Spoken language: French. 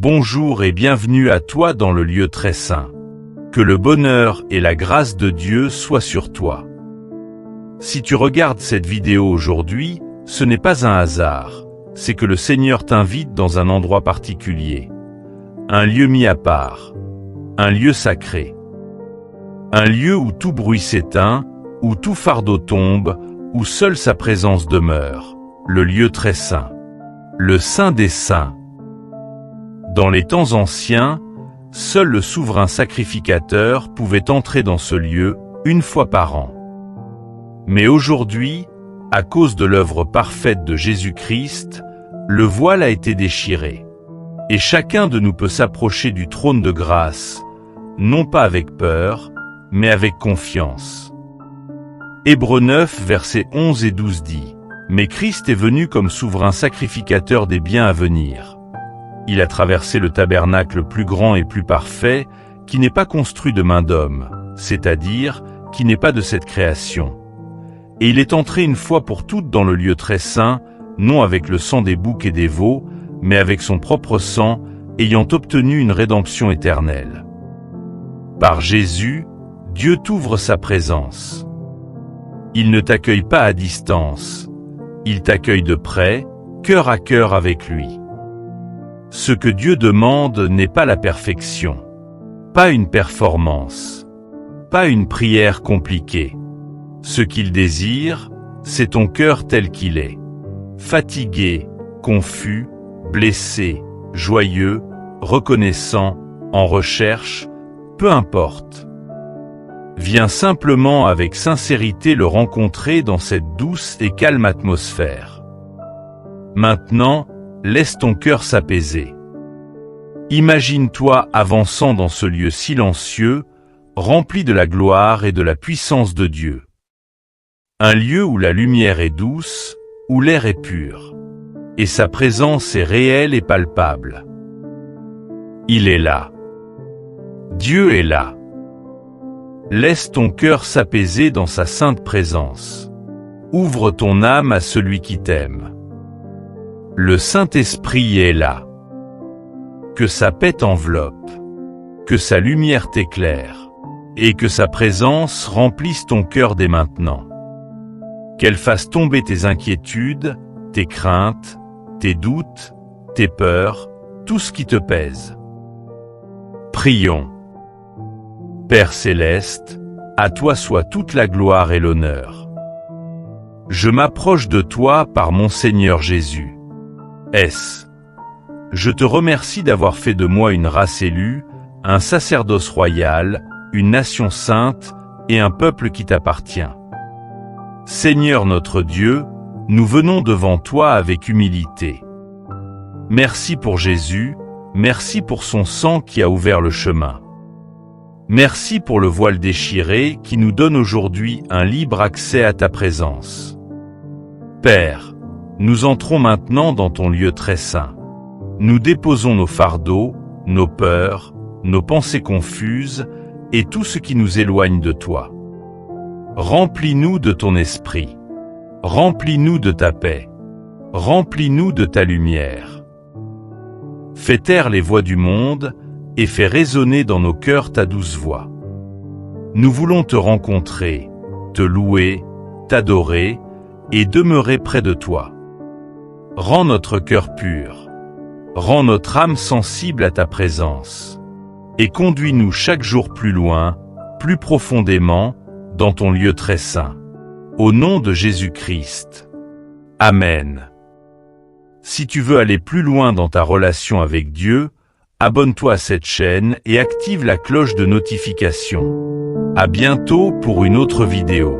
Bonjour et bienvenue à toi dans le lieu très saint. Que le bonheur et la grâce de Dieu soient sur toi. Si tu regardes cette vidéo aujourd'hui, ce n'est pas un hasard, c'est que le Seigneur t'invite dans un endroit particulier. Un lieu mis à part. Un lieu sacré. Un lieu où tout bruit s'éteint, où tout fardeau tombe, où seule sa présence demeure. Le lieu très saint. Le Saint des Saints. Dans les temps anciens, seul le souverain sacrificateur pouvait entrer dans ce lieu une fois par an. Mais aujourd'hui, à cause de l'œuvre parfaite de Jésus-Christ, le voile a été déchiré. Et chacun de nous peut s'approcher du trône de grâce, non pas avec peur, mais avec confiance. Hébreux 9, versets 11 et 12 dit : « Mais Christ est venu comme souverain sacrificateur des biens à venir. Il a traversé le tabernacle plus grand et plus parfait, qui n'est pas construit de main d'homme, c'est-à-dire qui n'est pas de cette création. Et il est entré une fois pour toutes dans le lieu très saint, non avec le sang des boucs et des veaux, mais avec son propre sang, ayant obtenu une rédemption éternelle. Par Jésus, Dieu t'ouvre sa présence. Il ne t'accueille pas à distance, il t'accueille de près, cœur à cœur avec lui. Ce que Dieu demande n'est pas la perfection, pas une performance, pas une prière compliquée. Ce qu'il désire, c'est ton cœur tel qu'il est. Fatigué, confus, blessé, joyeux, reconnaissant, en recherche, peu importe. Viens simplement avec sincérité le rencontrer dans cette douce et calme atmosphère. Maintenant, laisse ton cœur s'apaiser. Imagine-toi avançant dans ce lieu silencieux, rempli de la gloire et de la puissance de Dieu. Un lieu où la lumière est douce, où l'air est pur, et sa présence est réelle et palpable. Il est là. Dieu est là. Laisse ton cœur s'apaiser dans sa sainte présence. Ouvre ton âme à celui qui t'aime. Le Saint-Esprit est là. Que sa paix t'enveloppe, que sa lumière t'éclaire, et que sa présence remplisse ton cœur dès maintenant. Qu'elle fasse tomber tes inquiétudes, tes craintes, tes doutes, tes peurs, tout ce qui te pèse. Prions. Père céleste, à toi soit toute la gloire et l'honneur. Je m'approche de toi par mon Seigneur Jésus. Je te remercie d'avoir fait de moi une race élue, un sacerdoce royal, une nation sainte et un peuple qui t'appartient. Seigneur notre Dieu, nous venons devant toi avec humilité. Merci pour Jésus, merci pour son sang qui a ouvert le chemin. Merci pour le voile déchiré qui nous donne aujourd'hui un libre accès à ta présence. Père, nous entrons maintenant dans ton lieu très saint. Nous déposons nos fardeaux, nos peurs, nos pensées confuses et tout ce qui nous éloigne de toi. Remplis-nous de ton esprit. Remplis-nous de ta paix. Remplis-nous de ta lumière. Fais taire les voix du monde et fais résonner dans nos cœurs ta douce voix. Nous voulons te rencontrer, te louer, t'adorer et demeurer près de toi. Rends notre cœur pur. Rends notre âme sensible à ta présence. Et conduis-nous chaque jour plus loin, plus profondément, dans ton lieu très saint. Au nom de Jésus-Christ. Amen. Si tu veux aller plus loin dans ta relation avec Dieu, abonne-toi à cette chaîne et active la cloche de notification. À bientôt pour une autre vidéo.